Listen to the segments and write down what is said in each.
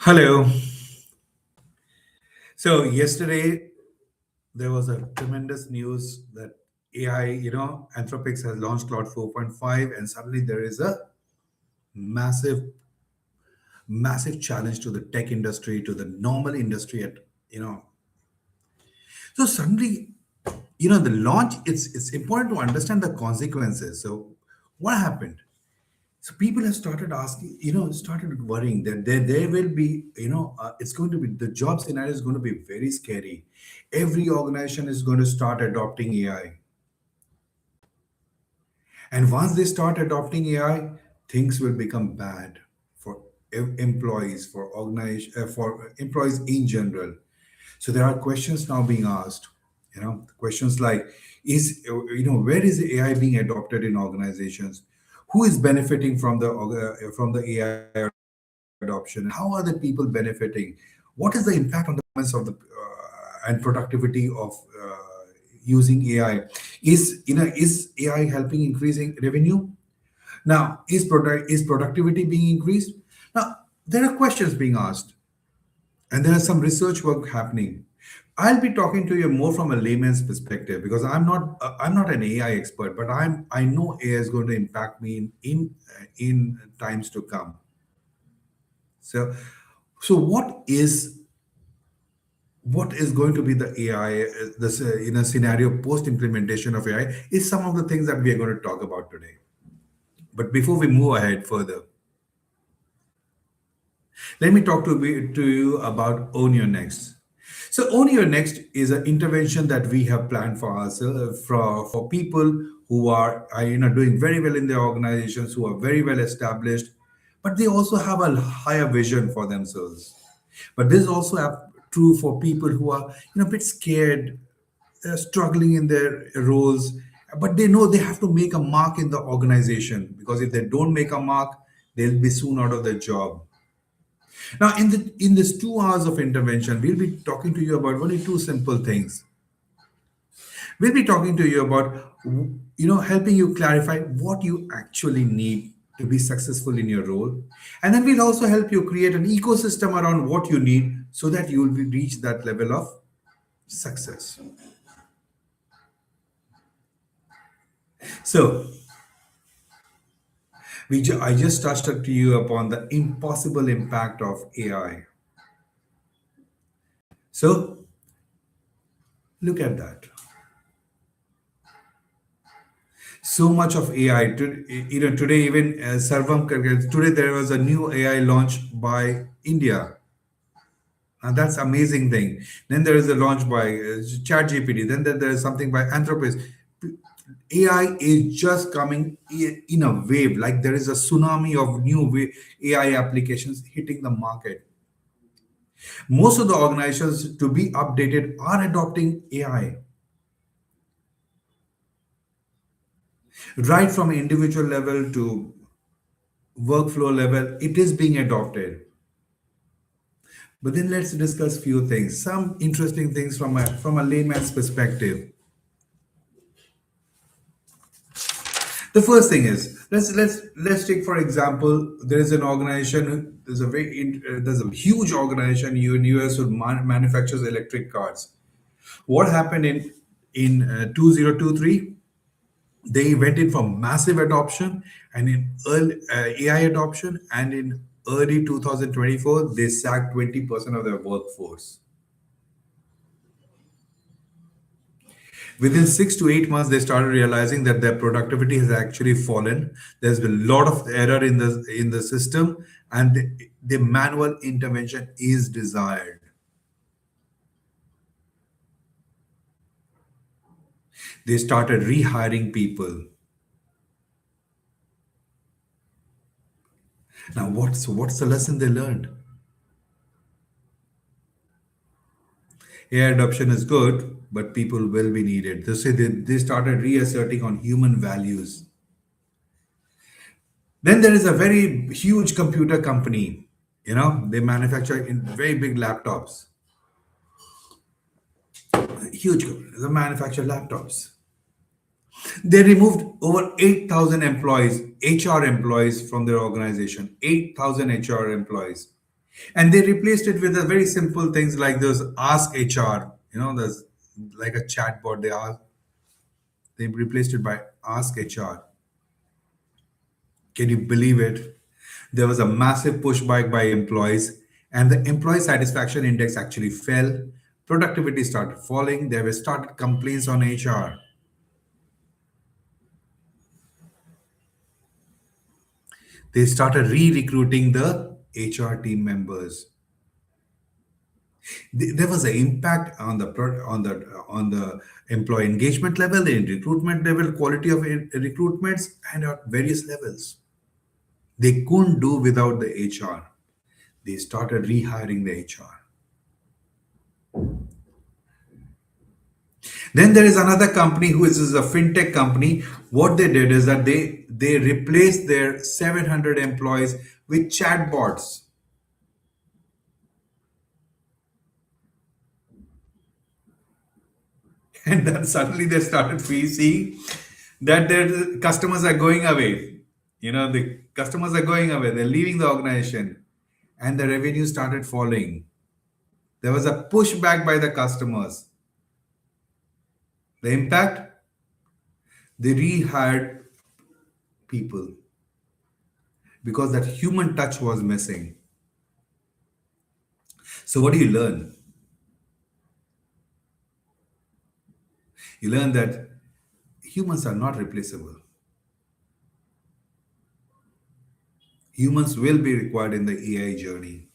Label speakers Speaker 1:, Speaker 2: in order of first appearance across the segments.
Speaker 1: Hello. So yesterday there was a tremendous news that AI, Anthropics has launched Cloud 4.5, and suddenly there is a massive, massive challenge to the tech industry, to the normal industry you know. So suddenly, the launch, it's important to understand the consequences. So what happened? So people have started asking, started worrying that there will be, it's going to be, the job scenario is going to be very scary. Every organization is going to start adopting AI. And once they start adopting AI, things will become bad for employees, for employees in general. So there are questions now being asked, questions like, where is AI being adopted in organizations? Who is benefiting from the AI adoption? How are the people benefiting? What is the impact on the performance of the and productivity of using AI? Is AI helping increasing revenue? Now, is productivity being increased? Now, there are questions being asked, and there is some research work happening. I'll be talking to you more from a layman's perspective because I'm not an AI expert, but I know AI is going to impact me in times to come. So so what is going to be the AI, this in a scenario post implementation of AI, is some of the things that we are going to talk about today. But before we move ahead further, let me talk to you about Own Your Next. So, Own Your Next is an intervention that we have planned for ourselves, for people who are doing very well in their organizations, who are very well established, but they also have a higher vision for themselves. But this is also true for people who are a bit scared, struggling in their roles, but they know they have to make a mark in the organization, because if they don't make a mark, they'll be soon out of their job. Now, in this 2 hours of intervention, we'll be talking to you about only two simple things. We'll be talking to you about, helping you clarify what you actually need to be successful in your role. And then we'll also help you create an ecosystem around what you need so that you will reach that level of success. So, I just touched up to you upon the impossible impact of AI. So, look at that. So much of AI. Today, even today there was a new AI launch by India, and that's amazing thing. Then there is a launch by ChatGPT. Then there is something by Anthropic. AI is just coming in a wave. Like there is a tsunami of new AI applications hitting the market. Most of the organizations to be updated are adopting AI, right from individual level to workflow level. It is being adopted. But then let's discuss few things, some interesting things from a layman's perspective. The first thing is, let's take for example, there is an organization, there's a huge organization in US who manufactures electric cars. What happened in 2023? They went in for massive adoption, and in early AI adoption, and in early 2024 they sacked 20% of their workforce. Within 6 to 8 months, they started realizing that their productivity has actually fallen. There's been a lot of error in the system, and the manual intervention is desired. They started rehiring people. Now, what's the lesson they learned? AI adoption is good, but people will be needed. They started reasserting on human values. Then there is a very huge computer company. They manufacture in very big laptops. Huge company. They manufacture laptops. They removed over 8,000 employees, HR employees from their organization. 8,000 HR employees. And they replaced it with a very simple things like those ask HR. There's like a chatbot. They replaced it by ask HR. Can you believe it? There was a massive pushback by employees, and the employee satisfaction index actually fell. Productivity started falling. There were started complaints on HR. They started re-recruiting the HR team members. There was an impact on the employee engagement level, the recruitment level, quality of recruitments, and at various levels. They couldn't do without the HR. They started rehiring the HR. Then there is another company who is a fintech company. What they did is that they replaced their 700 employees with chatbots. And then suddenly they started seeing that their customers are going away. The customers are going away. They're leaving the organization, and the revenue started falling. There was a pushback by the customers. The impact, they rehired people because that human touch was missing. So what do you learn? You learn that humans are not replaceable. Humans will be required in the AI journey.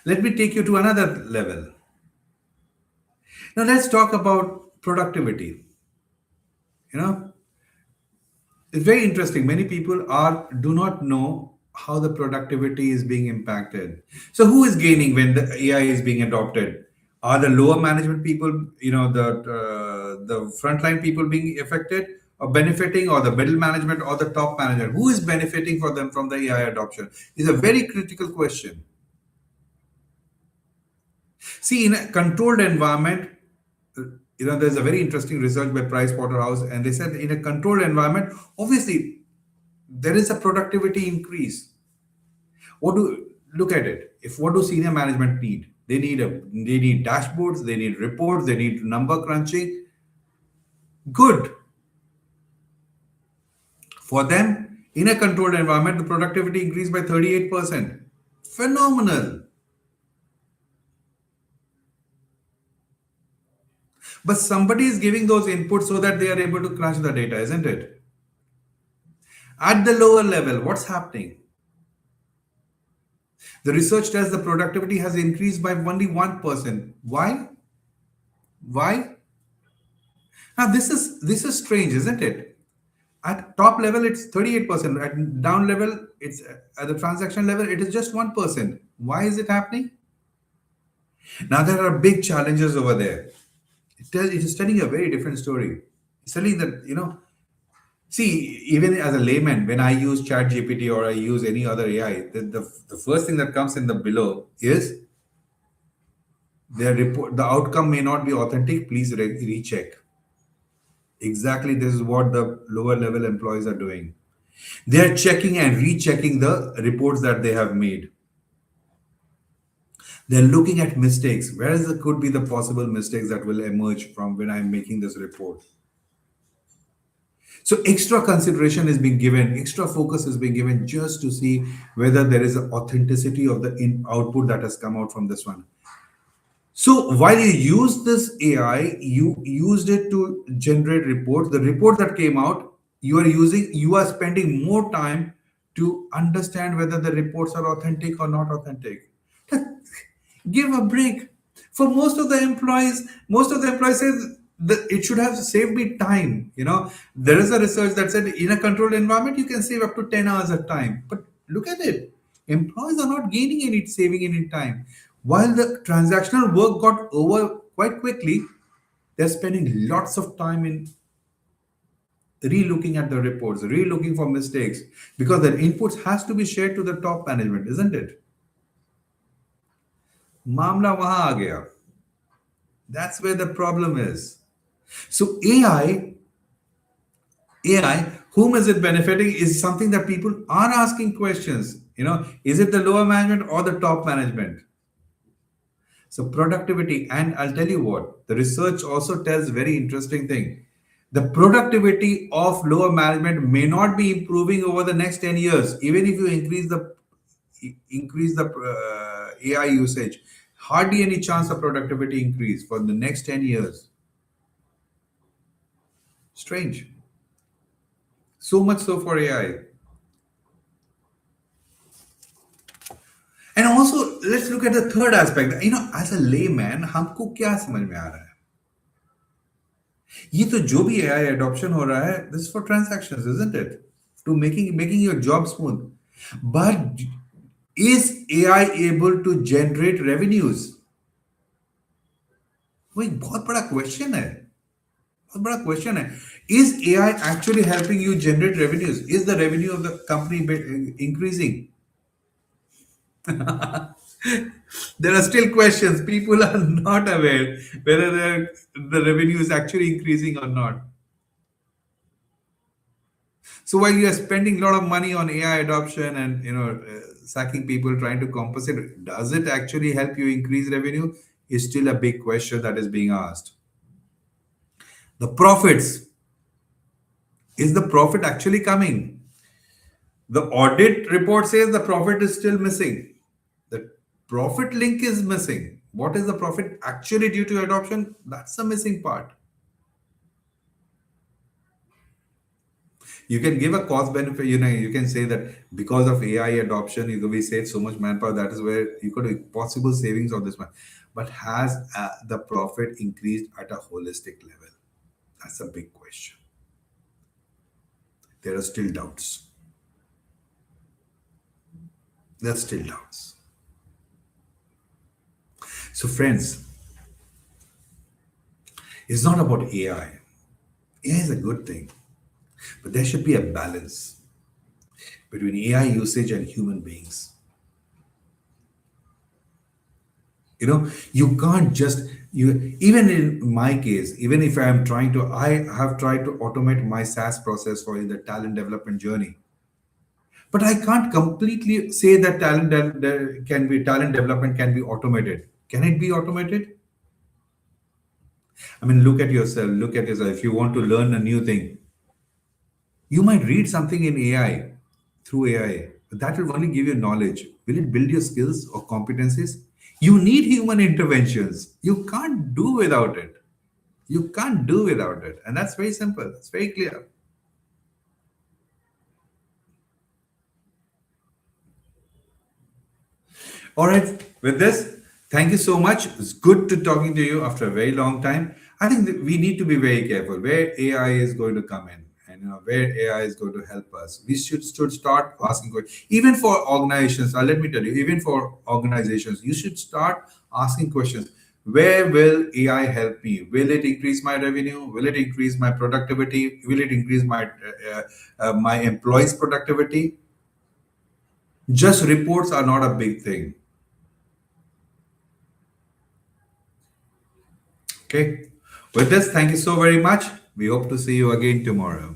Speaker 1: Let me take you to another level. Now let's talk about productivity. You know, it's very interesting. Many people are do not know how the productivity is being impacted. So who is gaining when the AI is being adopted? Are the lower management people, the frontline people being affected or benefiting, or the middle management or the top manager? Who is benefiting for them from the AI adoption? Is a very critical question. See, in a controlled environment, there's a very interesting research by Price Waterhouse, and they said in a controlled environment, obviously, there is a productivity increase. What do look at it? If what do senior management need? They need dashboards, they need reports, they need number crunching. Good for them. In a controlled environment, the productivity increased by 38%. Phenomenal. But somebody is giving those inputs so that they are able to crunch the data, isn't it? At the lower level, what's happening? The research tells the productivity has increased by only 1%. Why? Why? Now this is strange, isn't it? At top level, it's 38%. At down level, it's at the transaction level, it is just 1%. Why is it happening? Now there are big challenges over there. It is telling a very different story. It's telling that, see, even as a layman, when I use ChatGPT or I use any other AI, the first thing that comes in the below is their report. The outcome may not be authentic. Please recheck. Exactly, this is what the lower level employees are doing. They are checking and rechecking the reports that they have made. They're looking at mistakes. Could be the possible mistakes that will emerge from when I'm making this report. So extra consideration is being given, extra focus is being given just to see whether there is an authenticity of the output that has come out from this one. So while you use this AI, you used it to generate reports. The report that came out, you are spending more time to understand whether the reports are authentic or not authentic. Give a break. For most of the employees says that it should have saved me time. There is a research that said in a controlled environment you can save up to 10 hours of time. But look at it. Employees are not gaining any saving any time. While the transactional work got over quite quickly, they're spending lots of time in re-looking at the reports, re-looking for mistakes, because their inputs has to be shared to the top management, isn't it? मामला वहां आ गया. That's where the problem is. So AI, whom is it benefiting is something that people are asking questions. Is it the lower management or the top management? So productivity, and I'll tell you what, the research also tells very interesting thing. The productivity of lower management may not be improving over the next 10 years, even if you increase the AI usage. Hardly any chance of productivity increase for the next 10 years. Strange. So much so for AI. And also, let's look at the third aspect. As a layman, हमको क्या समझ में आ रहा है? ये तो जो भी AI adoption हो रहा है, this is for transactions, isn't it? To making your job smooth. But is AI able to generate revenues? वो एक बहुत बड़ा क्वेश्चन है. बहुत बड़ा क्वेश्चन है. Is AI actually helping you generate revenues? Is the revenue of the company increasing? There are still questions. People are not aware whether the revenue is actually increasing or not. So while you are spending a lot of money on AI adoption and sacking people trying to compensate, does it actually help you increase revenue? Is still a big question that is being asked. The profits, is the profit actually coming? The audit report says the profit is still missing. The profit link is missing. What is the profit actually due to adoption? That's the missing part. You can give a cost benefit. You can say that because of AI adoption, we save so much manpower. That is where you could possible savings on this one. But has the profit increased at a holistic level? That's a big question. There are still doubts. There are still doubts. So, friends, it's not about AI. AI is a good thing, but there should be a balance between AI usage and human beings. You can't just you even in my case, even if I have tried to automate my SaaS process for the talent development journey, but I can't completely say that talent development can be automated. Can it be automated? I mean, look at yourself. If you want to learn a new thing, you might read something in AI, through AI, but that will only give you knowledge. Will it build your skills or competencies? You need human interventions. You can't do without it. You can't do without it. And that's very simple. It's very clear. All right. With this, thank you so much. It's good to talking to you after a very long time. I think that we need to be very careful where AI is going to come in and where AI is going to help us. We should start asking questions. Even for organizations, let me tell you, even for organizations, you should start asking questions. Where will AI help me? Will it increase my revenue? Will it increase my productivity? Will it increase my employees' productivity? Just reports are not a big thing. Okay. With this, thank you so very much. We hope to see you again tomorrow.